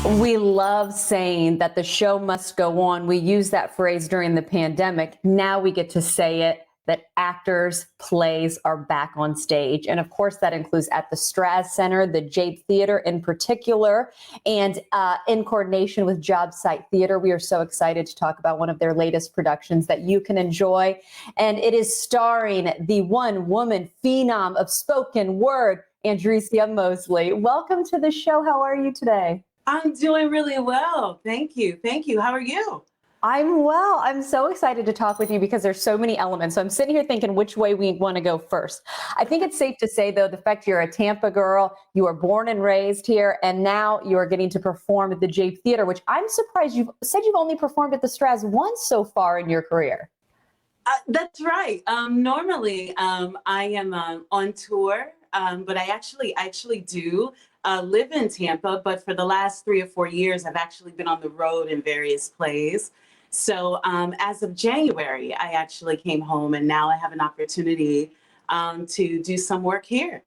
We love saying that the show must go on. We used that phrase during the pandemic. Now we get to say it that actors, plays are back on stage. And of course, that includes at the Straz Center, the Jape Theater in particular, and in coordination with Job Site Theater. We are so excited to talk about one of their latest productions that you can enjoy. And it is starring the one-woman phenom of spoken word, Andrecia Mosley. Welcome to the show. How are you today? I'm doing really well. Thank you. Thank you. How are you? I'm well. I'm so excited to talk with you because there's so many elements. So I'm sitting here thinking which way we want to go first. I think it's safe to say, though, the fact you're a Tampa girl, you were born and raised here, and now you are getting to perform at the Jape Theater, which I'm surprised you've said you've only performed at the Straz once so far in your career. That's right. Normally, I am on tour, but I actually do live in Tampa. But for the last 3 or 4 years, I've actually been on the road in various plays. So as of January, I actually came home, and now I have an opportunity to do some work here.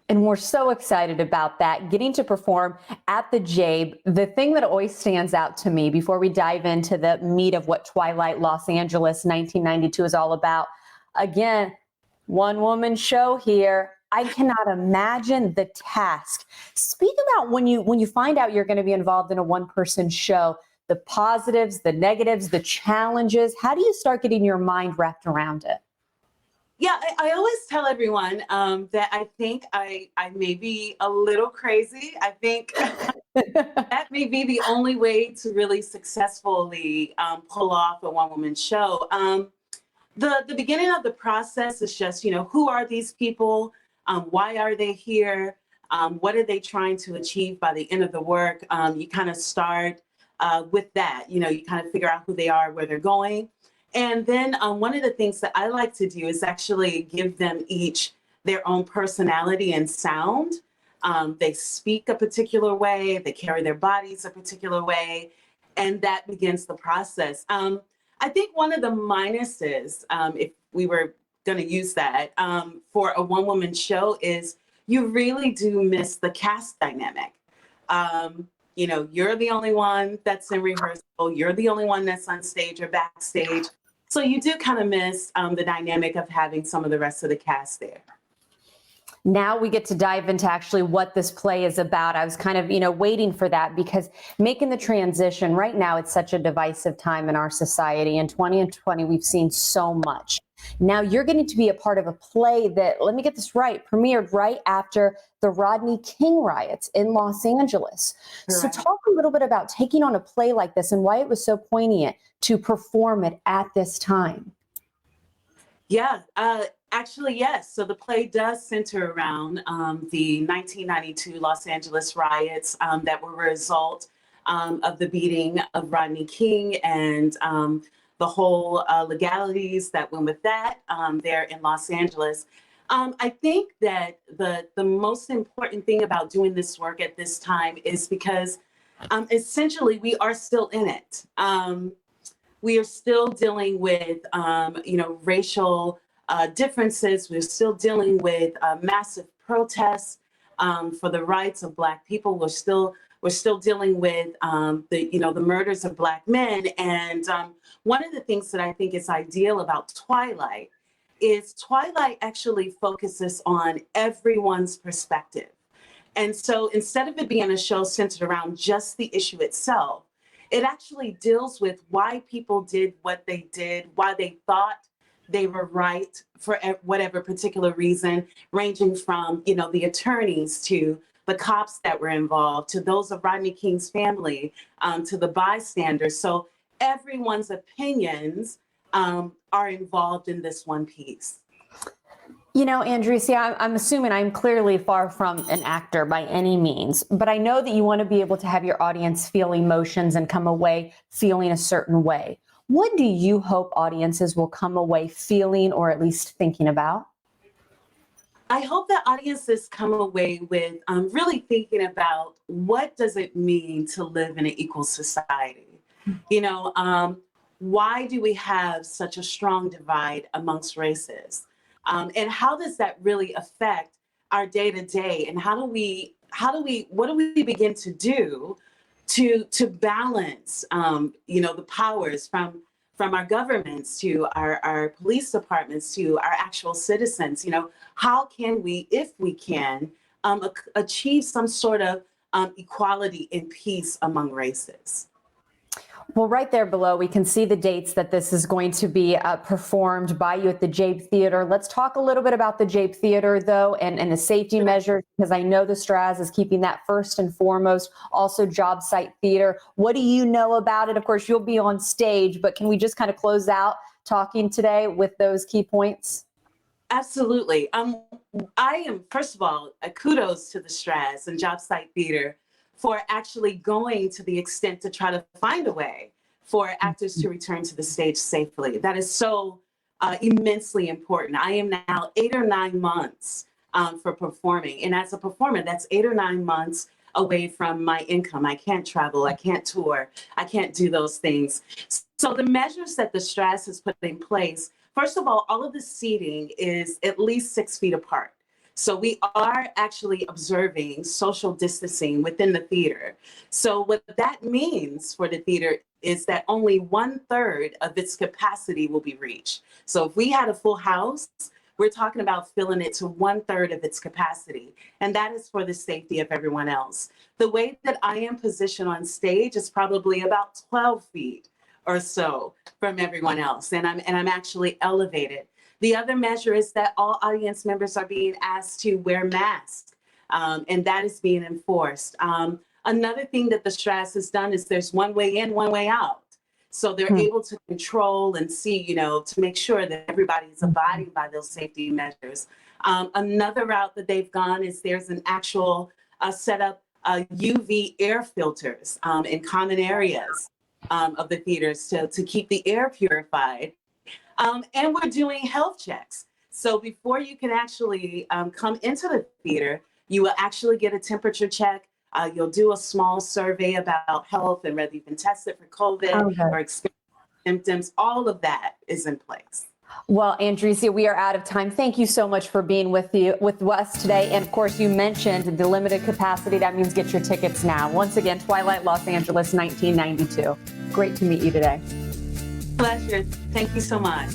And we're so excited about that, getting to perform at the Jape. The thing that always stands out to me before we dive into the meat of what Twilight Los Angeles 1992 is all about, again, one-woman show here. I cannot imagine the task. Speak about when you find out you're going to be involved in a one-person show, the positives, the negatives, the challenges. How do you start getting your mind wrapped around it? Yeah, I always tell everyone that I think I may be a little crazy. I think that may be the only way to really successfully pull off a one-woman show. The beginning of the process is just, who are these people? Why are they here? What are they trying to achieve by the end of the work? You kind of start with that. You kind of figure out who they are, where they're going. And then one of the things that I like to do is actually give them each their own personality and sound. They speak a particular way, they carry their bodies a particular way, and that begins the process. I think one of the minuses, if we were going to use that for a one-woman show, is you really do miss the cast dynamic. You're the only one that's in rehearsal, you're the only one that's on stage or backstage. So you do kind of miss the dynamic of having some of the rest of the cast there. Now we get to dive into actually what this play is about. I was kind of, waiting for that because making the transition right now, it's such a divisive time in our society. In 2020, we've seen so much. Now you're getting to be a part of a play that, let me get this right, premiered right after the Rodney King riots in Los Angeles. Correct. So talk a little bit about taking on a play like this and why it was so poignant to perform it at this time. Yeah, actually, yes. So the play does center around the 1992 Los Angeles riots that were a result of the beating of Rodney King and the whole legalities that went with that there in Los Angeles. I think that the most important thing about doing this work at this time is because essentially we are still in it. We are still dealing with, racial differences. We're still dealing with massive protests for the rights of Black people. We're still dealing with the murders of Black men. And one of the things that I think is ideal about Twilight is Twilight actually focuses on everyone's perspective. And so instead of it being a show centered around just the issue itself, it actually deals with why people did what they did, why they thought they were right for whatever particular reason, ranging from, the attorneys to the cops that were involved, to those of Rodney King's family, to the bystanders. So everyone's opinions are involved in this one piece. Andrecia, I'm assuming I'm clearly far from an actor by any means, but I know that you want to be able to have your audience feel emotions and come away feeling a certain way. What do you hope audiences will come away feeling or at least thinking about? I hope that audiences come away with really thinking about what does it mean to live in an equal society? Why do we have such a strong divide amongst races? And how does that really affect our day to day? And what do we begin to do to balance, the powers from our governments to our police departments to our actual citizens. How can we, if we can, achieve some sort of equality and peace among races? Well, right there below, we can see the dates that this is going to be performed by you at the Jape Theater. Let's talk a little bit about the Jape Theater, though, and the safety measures, because I know the Straz is keeping that first and foremost. Also, job site theater. What do you know about it? Of course, you'll be on stage, but can we just kind of close out talking today with those key points? Absolutely. I am, first of all, kudos to the Straz and Job Site Theater for actually going to the extent to try to find a way for actors to return to the stage safely. That is so immensely important. I am now 8 or 9 months for performing. And as a performer, that's 8 or 9 months away from my income. I can't travel, I can't tour, I can't do those things. So the measures that the Straz has put in place, first of all of the seating is at least 6 feet apart. So we are actually observing social distancing within the theater. So what that means for the theater is that only 1/3 of its capacity will be reached. So if we had a full house, we're talking about filling it to 1/3 of its capacity. And that is for the safety of everyone else. The way that I am positioned on stage is probably about 12 feet or so from everyone else. And I'm actually elevated. The other measure is that all audience members are being asked to wear masks, and that is being enforced. Another thing that the Straz has done is there's one way in, one way out. So they're able to control and see, to make sure that everybody is abiding by those safety measures. Another route that they've gone is there's an actual setup UV air filters in common areas of the theaters to keep the air purified. And we're doing health checks. So before you can actually come into the theater, you will actually get a temperature check. You'll do a small survey about health and whether you've been tested for COVID or experienced symptoms. All of that is in place. Well, Andresia, we are out of time. Thank you so much for being with us today. And of course, you mentioned the limited capacity. That means get your tickets now. Once again, Twilight, Los Angeles, 1992. Great to meet you today. Pleasure. Thank you so much.